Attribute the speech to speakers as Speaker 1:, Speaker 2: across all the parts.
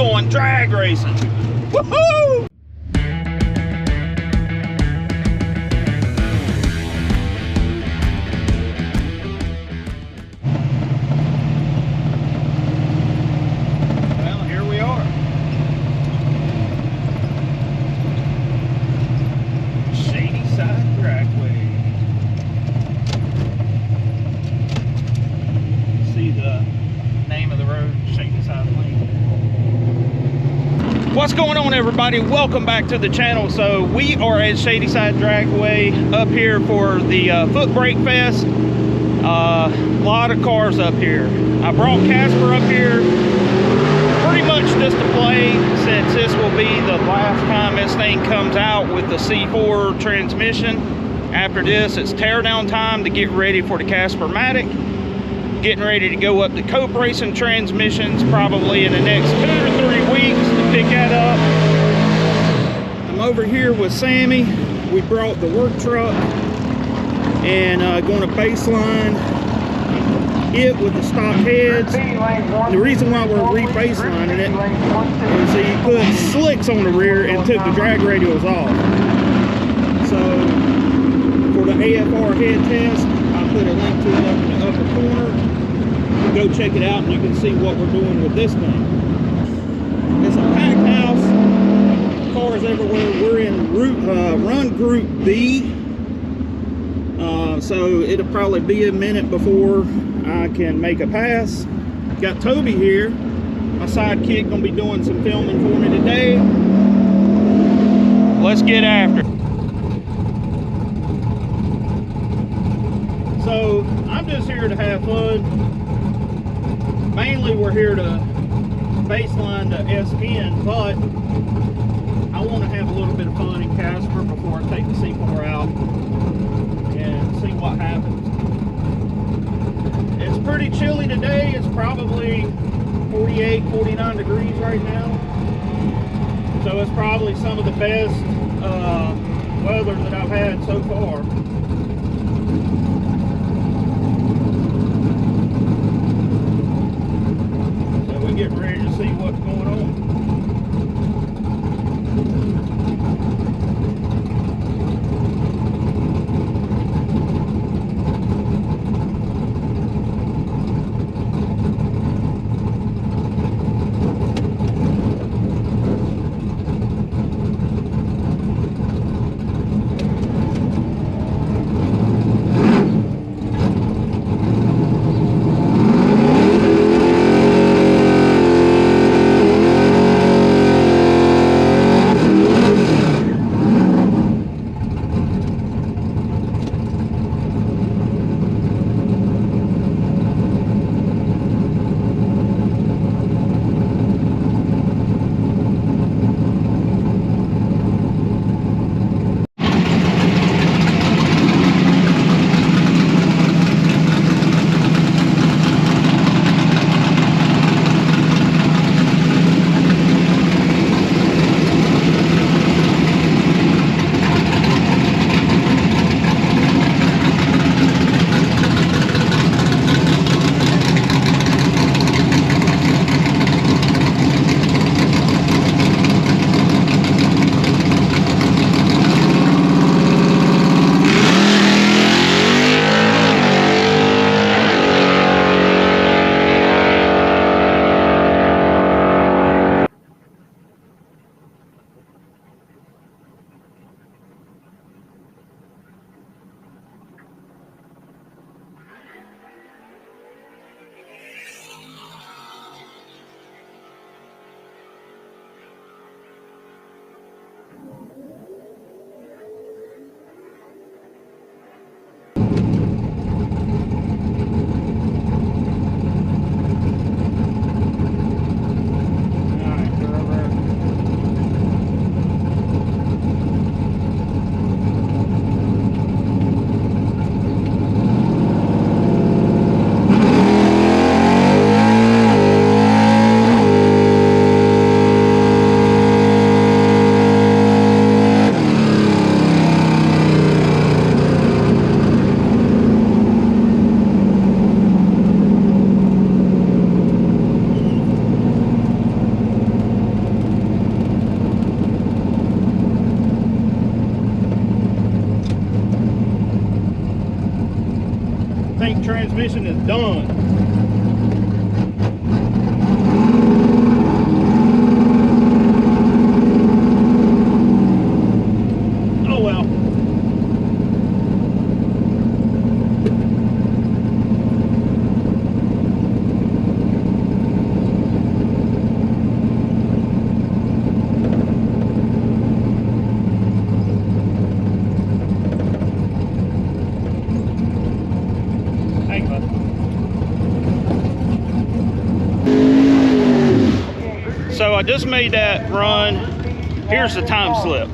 Speaker 1: going drag racing. Woohoo! Well, here we are. Shadyside Dragway. See the name of the road, Shadyside Lane. What's going on, everybody? Welcome back to the channel. So we are at Shadyside Dragway up here for the Footbrake Fest. A lot of cars up here. I brought Casper up here pretty much just to play, since this will be the last time this thing comes out with the C4 transmission. After this, it's teardown time to get ready for the CASPER-MATIC. Getting ready to go up to cope racing transmissions probably in the next 2 or 3 weeks to pick that up. I'm over here with Sammy. We brought the work truck and going to baseline it with the stock heads. The reason why we're re-baselining it is he put slicks on the rear and took the drag radials off. So for the AFR head test, I put a link to it up in the upper corner. Go check it out and you can see what we're doing with this thing. It's a packed house, cars everywhere. We're in run group B, so it'll probably be a minute before I can make a pass. Got Toby here, my sidekick, gonna be doing some filming for me today. Let's get after it. So I'm just here to have fun. Mainly we're here to baseline the S10, but I want to have a little bit of fun in Casper before I take the C4 out and see what happens. It's pretty chilly today. It's probably 48, 49 degrees right now. So it's probably some of the best weather that I've had so far. Getting ready to see what's going on. think transmission is done. Oh well. So I just made that run. Here's the time slip.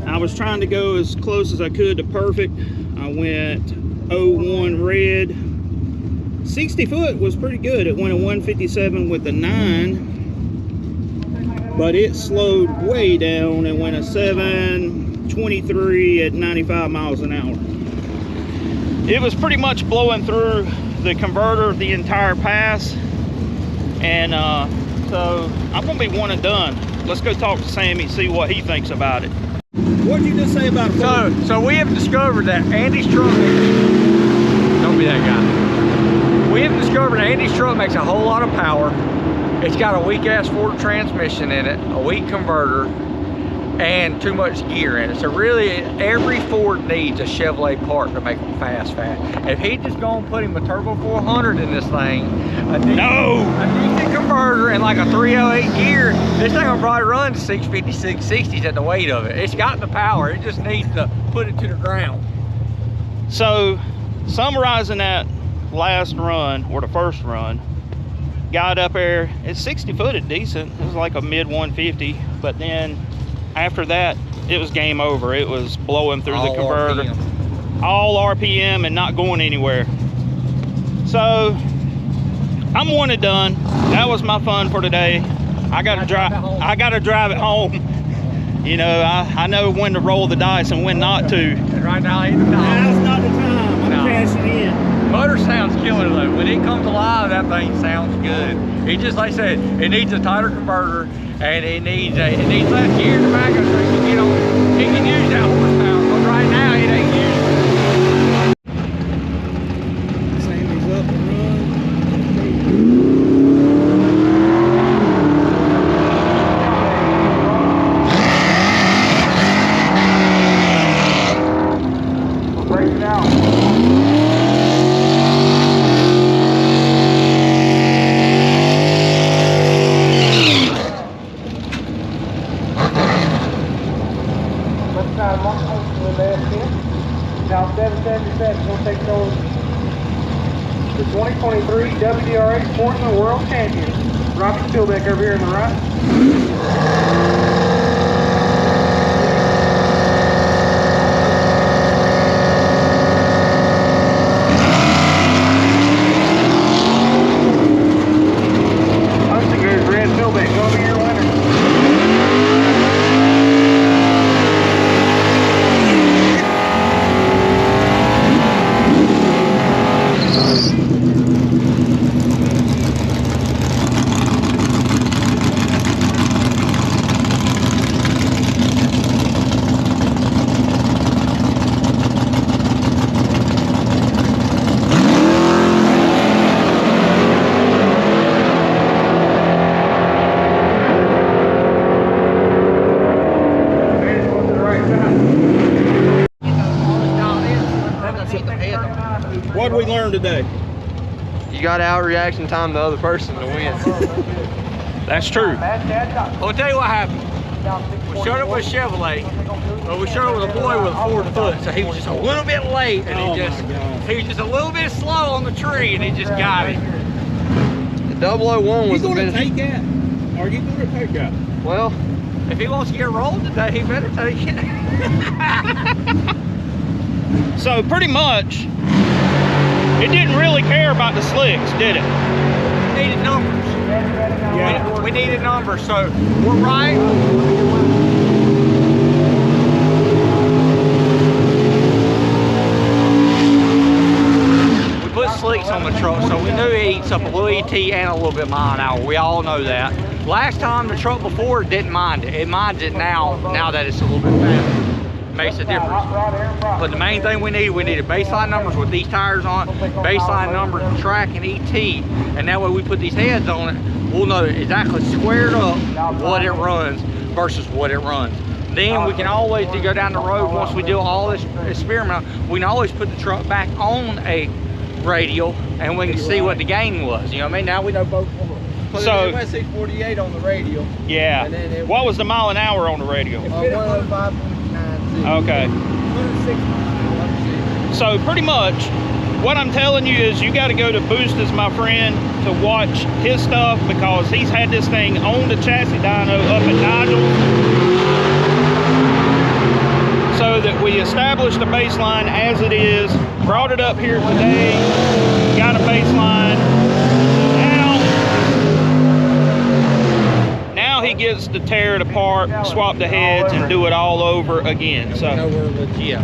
Speaker 1: I was trying to go as close as I could to perfect. I went 01 red. 60 foot was pretty good. It went a 157 with a 9, but it slowed way down and went a 723 at 95 miles an hour. It was pretty much blowing through the converter the entire pass, and so I'm gonna be one and done. Let's go talk to Sammy, see what he thinks about it. What did you just say about it?
Speaker 2: So we have discovered that Andy's truck don't be that guy. We have discovered that Andy's truck makes a whole lot of power. It's got a weak ass Ford transmission in it, a weak converter, and too much gear in it. So really, every Ford needs a Chevrolet part to make them fast. If he just gonna put him a turbo 400 in this thing, a decent converter and like a 308 gear, this thing will probably run 650, 660s at the weight of it. It's got the power, it just needs to put it to the ground.
Speaker 1: So, summarizing that last run, or the first run, got up there, it's 60 footed decent. It was like a mid 150, but then after that, it was game over. It was blowing through the converter. RPM. All RPM and not going anywhere. So, I'm one and done. That was my fun for today. I gotta drive it home. You know, I know when to roll the dice and when not to.
Speaker 2: And right now ain't the time.
Speaker 1: Now's not the time. I'm cashing in.
Speaker 2: Motor sounds killer though. When it comes alive, that thing sounds good. It just, like I said, it needs a tighter converter, and it needs less gear in the back of it so it can use that horsepower. But right now it ain't used.
Speaker 1: Sammy's up and
Speaker 2: run. Break it out. Now 777, we'll take those. The 2023 WDRA Sportsman World Champion, Robbie Spielbeck over here on the right. Hosting goes Red Spielbeck, gonna be your winner.
Speaker 1: what did we learn today?
Speaker 3: You got to out reaction time the other person to win.
Speaker 1: That's true.
Speaker 2: I'll tell you what happened. We showed up with Chevrolet, but we showed up with a boy with a 4 foot, so he was just a little bit late, and he was just a little bit slow on the tree, and he just got it.
Speaker 3: The 001 was
Speaker 1: you gonna take that? Are you gonna take that?
Speaker 3: Well,
Speaker 2: if he wants to get rolled today, he better take it.
Speaker 1: So pretty much, it didn't really care about the slicks, did it?
Speaker 2: We needed numbers. Yeah. We needed numbers, so we're right. We put slicks on the truck, so we knew it eats up a little ET and a little bit mile an hour. We all know that. Last time, the truck before didn't mind it. It minds it now that it's a little bit faster. makes a difference. But the main thing we needed baseline numbers with these tires on, baseline numbers and track and ET, and that way we put these heads on it, we'll know exactly squared up what it runs versus what it runs. Then we can always go down the road once we do all this experiment. We can always put the truck back on a radial and we can see what the gain was. You know what I mean? Now we know both.
Speaker 3: So it went 648 on the radial.
Speaker 1: Yeah. And then what was the mile an hour on the radial?
Speaker 3: 105.96.
Speaker 1: Okay.
Speaker 3: 106.
Speaker 1: So pretty much, what I'm telling you is you got to go to Boosters, my friend, to watch his stuff because he's had this thing on the chassis dyno up at Nigel's, so that we established the baseline as it is, brought it up here today, got a baseline. Now he gets to tear it apart, swap the heads, and do it all over again. So
Speaker 2: we're legit.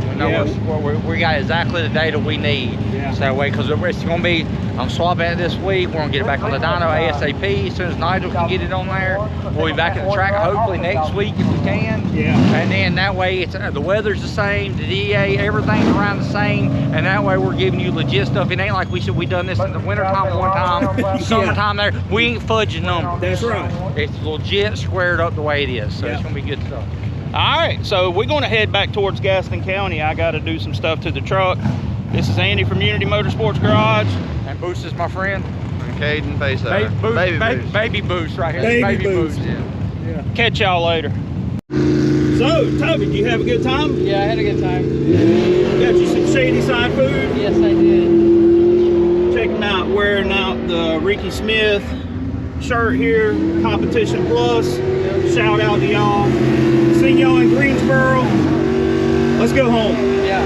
Speaker 2: We got exactly the data we need.
Speaker 1: Yeah.
Speaker 2: So that way, because it's going to be, I'm swapping it this week. We're going to get it back on the dyno ASAP. As soon as Nigel can get it on there, we'll be back at the track hopefully next week if we can.
Speaker 1: Yeah.
Speaker 2: And then that way, it's the weather's the same, the DA, everything's around the same, and that way we're giving you legit stuff. It ain't like we done this in the wintertime one time, summertime there. We ain't fudging numbers.
Speaker 1: that's right.
Speaker 2: It's legit squared up the way it is, so it's gonna be good stuff.
Speaker 1: All right, so we're going to head back towards Gaston County. I got to do some stuff to the truck. This is Andy from Unity Motorsports Garage.
Speaker 2: And Boost is my friend.
Speaker 3: And Caden Face
Speaker 2: Baby Boost. Baby Boost right here.
Speaker 1: Baby Boost.
Speaker 2: Yeah.
Speaker 1: Catch y'all later. So, Toby, did you have a good time?
Speaker 4: Yeah, I had a good time.
Speaker 1: Got you some Shadyside food?
Speaker 4: Yes, I did.
Speaker 1: Check him out wearing out the Ricky Smith shirt here, Competition Plus. Shout out to y'all. See y'all in Greensboro. Let's go home.
Speaker 4: Yeah.